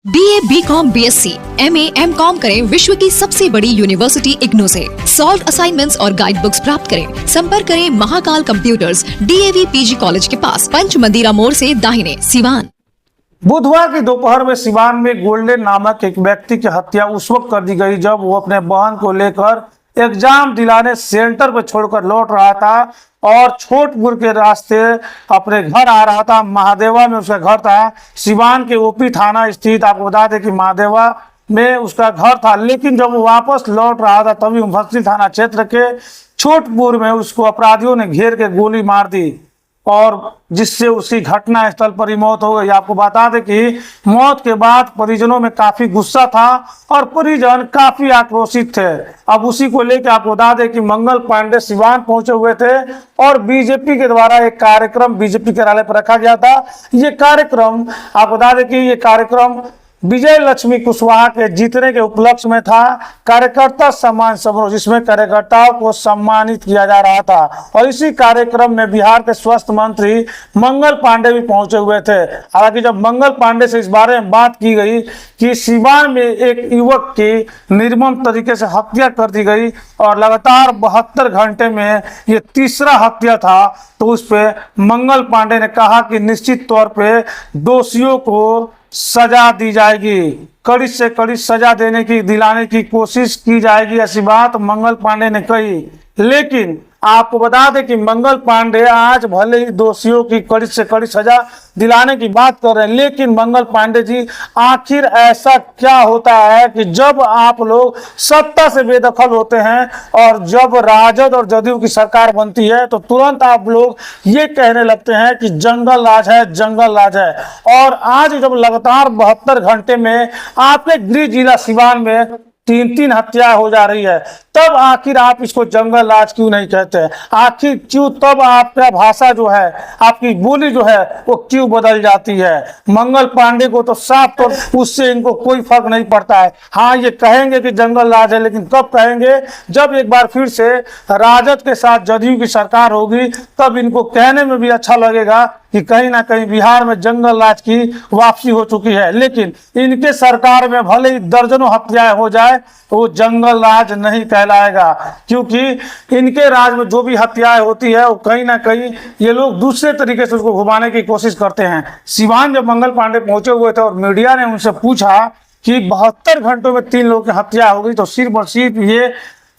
BA, BCom, BSc, MA, MCom करें विश्व की सबसे बड़ी यूनिवर्सिटी इग्नू से। सॉल्व असाइनमेंट्स और गाइड बुक्स प्राप्त करें। संपर्क करें Mahakal computers, DAV PG college के पास, पंच मंदिरा मोड़ से दाहिने, सिवान। बुधवार की दोपहर में सिवान में गोल्डन नामक एक व्यक्ति की हत्या उस वक्त कर दी गई जब वो अपने बहन को लेकर एग्जाम दिलाने सेंटर पर छोड़कर लौट रहा था और छोटपुर के रास्ते अपने घर आ रहा था। महादेवा में उसका घर था। सिवान के ओपी थाना स्थित, आपको बता दें कि महादेवा में उसका घर था, लेकिन जब वो वापस लौट रहा था तभी मुफस्सिल थाना क्षेत्र के छोटपुर में उसको अपराधियों ने घेर के गोली मार दी और जिससे उसकी घटना स्थल पर ही मौत हो गई। आपको बता दें कि मौत के बाद परिजनों में काफी गुस्सा था और परिजन काफी आक्रोशित थे। अब उसी को लेकर आपको बता दें कि मंगल पांडे सिवान पहुंचे हुए थे और बीजेपी के द्वारा एक कार्यक्रम बीजेपी कार्यालय पर रखा गया था। ये कार्यक्रम, आपको बता दें कि ये कार्यक्रम विजय लक्ष्मी कुशवाहा के जीतने के उपलक्ष्य में था। कार्यकर्ता सम्मान समारोह, जिसमें कार्यकर्ताओं को सम्मानित किया जा रहा था और इसी कार्यक्रम में बिहार के स्वास्थ्य मंत्री मंगल पांडे भी पहुंचे हुए थे। हालांकि जब मंगल पांडे से इस बारे में बात की गई कि सिवान में एक युवक की निर्मम तरीके से हत्या कर दी गई और लगातार 72 घंटे में ये तीसरा हत्या था, तो उस पर मंगल पांडे ने कहा कि निश्चित तौर पर दोषियों को सजा दी जाएगी, कड़ी से कड़ी सजा दिलाने की कोशिश की जाएगी, ऐसी बात मंगल पांडे ने कही। लेकिन आपको बता दें कि मंगल पांडे आज भले ही दोषियों की कड़ी से कड़ी सजा दिलाने की बात कर रहे हैं, लेकिन मंगल पांडे जी, आखिर ऐसा क्या होता है कि जब आप लोग सत्ता से बेदखल होते हैं और जब राजद और जदयू की सरकार बनती है तो तुरंत आप लोग ये कहने लगते हैं कि जंगल राज है, जंगल राज है। और आज जब लगातार 72 घंटे में आपके गृह जिला सिवान में 3 हत्या हो जा रही है, तब आखिर आप इसको जंगल राज क्यों नहीं कहते? आखिर क्यों तब आपका भाषा जो है, आपकी बोली जो है वो क्यों बदल जाती है? मंगल पांडे को तो साफ तौर उससे इनको कोई फर्क नहीं पड़ता है। हाँ, ये कहेंगे कि जंगल राज है, लेकिन कब कहेंगे? जब एक बार फिर से राजद के साथ जदयू की सरकार होगी, तब इनको कहने में भी अच्छा लगेगा कि कहीं ना कहीं बिहार में जंगल राज की वापसी हो चुकी है। लेकिन इनके सरकार में भले ही दर्जनों हत्याएं हो जाए तो वो जंगल राज नहीं कहलाएगा, क्योंकि इनके राज में जो भी हत्याएं होती है वो कहीं ना कहीं ये लोग दूसरे तरीके से उसको घुमाने की कोशिश करते हैं। सिवान जब मंगल पांडे पहुंचे हुए थे और मीडिया ने उनसे पूछा कि 72 घंटों में 3 लोगों की हत्या हो गई, तो सिर्फ और सिर्फ ये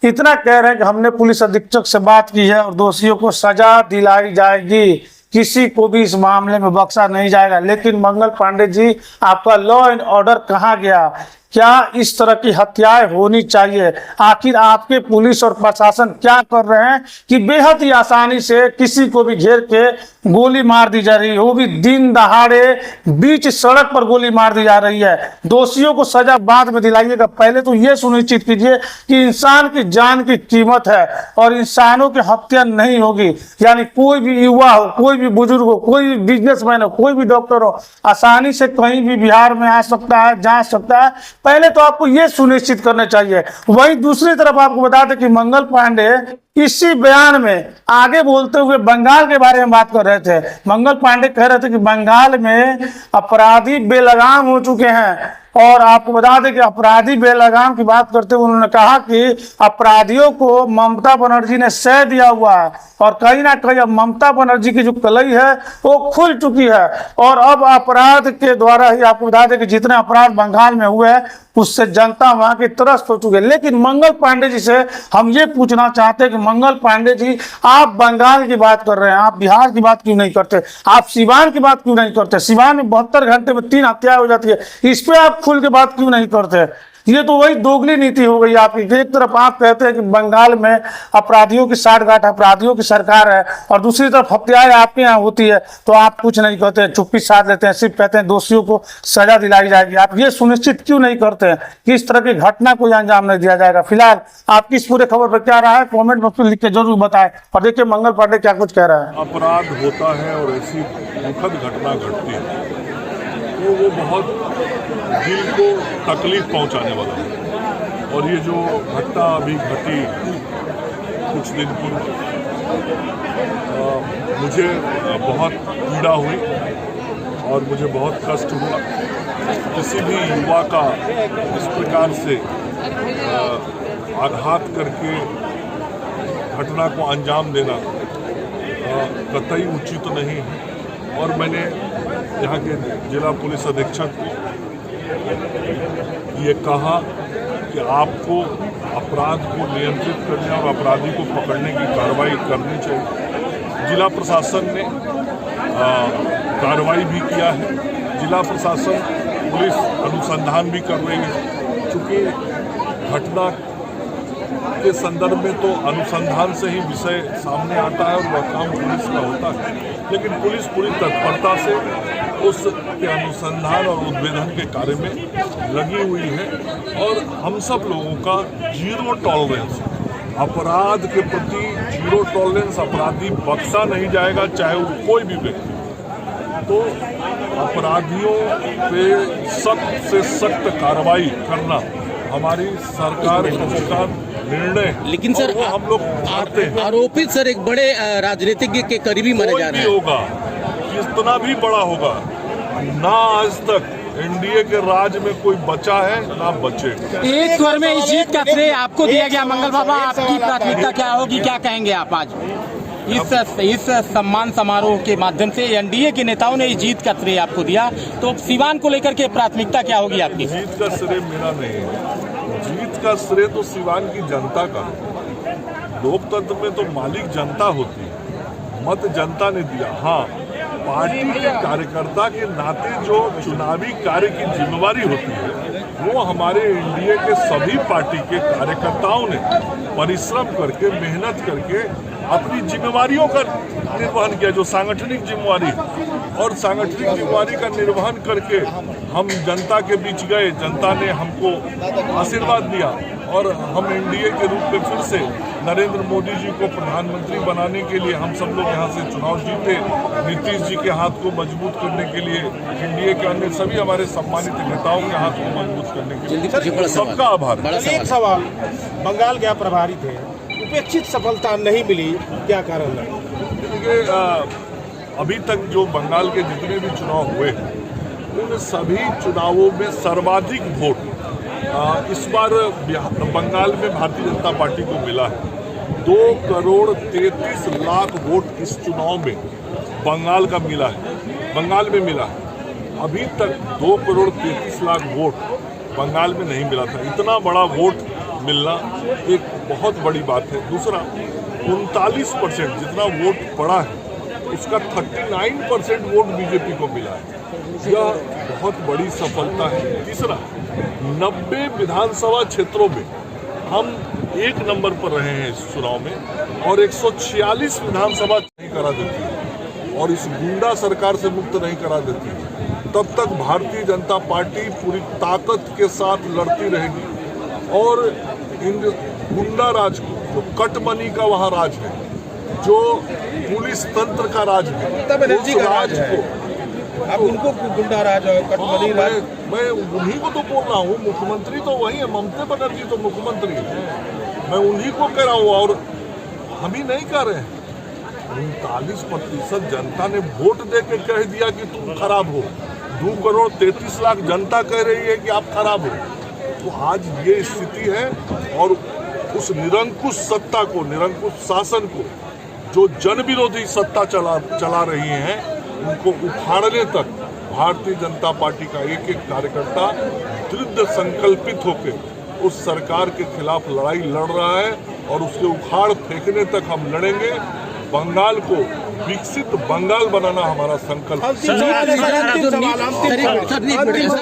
इतना कह रहे हैं कि हमने पुलिस अधीक्षक से बात की है और दोषियों को सजा दिलाई जाएगी, किसी को भी इस मामले में बख्शा नहीं जाएगा। लेकिन मंगल पांडे जी, आपका लॉ एंड ऑर्डर कहाँ गया? क्या इस तरह की हत्याएं होनी चाहिए? आखिर आपके पुलिस और प्रशासन क्या कर रहे हैं कि बेहद ही आसानी से किसी को भी घेर के गोली मार दी जा रही है, वो भी दिन दहाड़े बीच सड़क पर गोली मार दी जा रही है। दोषियों को सजा बाद में दिलाइएगा, पहले तो ये सुनिश्चित कीजिए कि इंसान की जान की कीमत है और इंसानों की हत्या नहीं होगी। यानी कोई भी युवा हो, कोई भी बुजुर्ग हो, कोई भी बिजनेसमैन हो, कोई भी डॉक्टर हो, आसानी से कहीं भी बिहार में आ सकता है, जा सकता है। पहले तो आपको यह सुनिश्चित करना चाहिए। वहीं दूसरी तरफ आपको बता दें कि मंगल पांडे इसी बयान में आगे बोलते हुए बंगाल के बारे में बात कर रहे थे। मंगल पांडे कह रहे थे कि बंगाल में अपराधी बेलगाम हो चुके हैं और आपको बता दें कि अपराधी बेलगाम की बात करते हुए उन्होंने कहा कि अपराधियों को ममता बनर्जी ने सह दिया हुआ है और कहीं ना कहीं अब ममता बनर्जी की जो कलई है वो खुल चुकी है और अब अपराध के द्वारा ही, आपको बता दें कि जितने अपराध बंगाल में हुए हैं उससे जनता वहां की त्रस्त हो चुकी है। लेकिन मंगल पांडे जी से हम ये पूछना चाहते हैं कि मंगल पांडे जी, आप बंगाल की बात कर रहे हैं, आप बिहार की बात क्यों नहीं करते? आप सिवान की बात क्यों नहीं करते? सिवान में 72 घंटे में 3 हत्या हो जाती है, इस पे आप खुल के बात क्यों नहीं करते? ये तो वही दोगली नीति हो गई आपकी। एक तरफ आप कहते हैं कि बंगाल में अपराधियों की साठगांठ, अपराधियों की सरकार है और दूसरी तरफ हत्याएं आपके यहाँ होती है तो आप कुछ नहीं कहते, चुप्पी साध लेते हैं, सिर्फ कहते हैं दोषियों को सजा दिलाई जाएगी। आप ये सुनिश्चित क्यों नहीं करते हैं कि इस तरह की घटना को अंजाम नहीं दिया जाएगा? फिलहाल आपकी इस पूरे खबर पर क्या रहा है, कॉमेंट बॉक्स में लिख के जरूर बताएं। और देखिए मंगल पांडे क्या कुछ कह रहा है। अपराध होता है और ऐसी दुखद घटना घटती है तो वो बहुत दिल को तकलीफ पहुंचाने वाला है। और ये जो घटना अभी घटी कुछ दिन पूर्व, मुझे बहुत पीड़ा हुई और मुझे बहुत कष्ट हुआ किसी भी युवा का इस प्रकार से आघात करके घटना को अंजाम देना कतई उचित नहीं है। और मैंने यहाँ के जिला पुलिस अधीक्षक को ये कहा कि आपको अपराध को नियंत्रित करने और अपराधी को पकड़ने की कार्रवाई करनी चाहिए। जिला प्रशासन ने कार्रवाई भी किया है। जिला प्रशासन पुलिस अनुसंधान भी कर रही है। चूँकि घटना के संदर्भ में तो अनुसंधान से ही विषय सामने आता है और वह काम पुलिस का होता है, लेकिन पुलिस पूरी तत्परता से उसके अनुसंधान और उद्भेदन के कार्य में लगी हुई है। और हम सब लोगों का जीरो टॉलरेंस, अपराध के प्रति जीरो टॉलरेंस, अपराधी बख्शा नहीं जाएगा चाहे वो कोई भी व्यक्ति। तो अपराधियों पे सख्त से सख्त कार्रवाई करना हमारी सरकार का निर्णय है। लेकिन सर वो हम लोग चाहते हैं। आरोपित सर एक बड़े राजनीतिज्ञ के करीबी माने जा रहे हैं। होगा कितना भी बड़ा होगा, ना आज तक एनडीए के राज में कोई बचा है ना बचेगा। एक स्वर में इस जीत का श्रेय आपको दिया गया। मंगल बाबा, आपकी प्राथमिकता क्या होगी, क्या कहेंगे आप आज इस सम्मान समारोह के माध्यम से? एनडीए के नेताओं ने इस जीत का श्रेय आपको दिया, तो सिवान को लेकर के प्राथमिकता क्या होगी आपकी? जीत का श्रेय मेरा नहीं है, जीत का श्रेय तो सिवान की जनता का है। लोकतंत्र में तो मालिक जनता होती है, मत जनता ने दिया। हाँ, पार्टी के कार्यकर्ता के नाते जो चुनावी कार्य की जिम्मेवारी होती है वो हमारे एनडीए के सभी पार्टी के कार्यकर्ताओं ने परिश्रम करके, मेहनत करके अपनी जिम्मेवारियों का निर्वहन किया, जो सांगठनिक जिम्मेवारी। और सांगठनिक जिम्मेवारी का निर्वहन करके हम जनता के बीच गए, जनता ने हमको आशीर्वाद दिया और हम एनडीए के रूप में फिर से नरेंद्र मोदी जी को प्रधानमंत्री बनाने के लिए हम सब लोग यहाँ से चुनाव जीते। नीतीश जी के हाथ को मजबूत करने के लिए, एनडीए के अन्य सभी हमारे सम्मानित नेताओं के हाथ को मजबूत करने के लिए सबका आभार। एक सवाल, बंगाल के आप प्रभारी थे, उपेक्षित सफलता नहीं मिली, क्या कारण है? देखिए, अभी तक जो बंगाल के जितने भी चुनाव हुए उन सभी चुनावों में सर्वाधिक वोट इस बार बंगाल में भारतीय जनता पार्टी को मिला है। 2,33,00,000 वोट इस चुनाव में बंगाल का मिला है, बंगाल में मिला है। अभी तक 2,33,00,000 वोट बंगाल में नहीं मिला था। इतना बड़ा वोट मिलना एक बहुत बड़ी बात है। दूसरा, 39% जितना वोट पड़ा है उसका 39% वोट बीजेपी को मिला है। यह बहुत बड़ी सफलता है। तीसरा, 90 विधानसभा क्षेत्रों में हम 1 नंबर पर रहे हैं इस चुनाव में और 146 विधानसभा नहीं करा देती है और इस गुंडा सरकार से मुक्त नहीं करा देती है, तब तक भारतीय जनता पार्टी पूरी ताकत के साथ लड़ती रहेगी। और इन गुंडा राज को, जो कटमनी का वहाँ राज है, जो पुलिस तंत्र का राज है, उस राज को अब उनको गुंडा राज और कटमनी राज, मैं उन्हीं को तो बोल रहा हूँ। मुख्यमंत्री तो वही है, ममता बनर्जी तो मुख्यमंत्री है। मैं उन्हीं को कह रहा हूँ और हम ही नहीं कह रहे हैं। 39% जनता ने वोट दे के कह दिया कि तुम खराब हो। 2,33,00,000 जनता कह रही है कि आप खराब हो। तो आज ये स्थिति है और उस निरंकुश सत्ता को, निरंकुश शासन को, जो जन विरोधी सत्ता चला रही हैं, उनको उखाड़ने तक भारतीय जनता पार्टी का एक एक कार्यकर्ता दृढ़ संकल्पित होकर उस सरकार के खिलाफ लड़ाई लड़ रहा है और उसके उखाड़ फेंकने तक हम लड़ेंगे। बंगाल को विकसित बंगाल बनाना हमारा संकल्प है।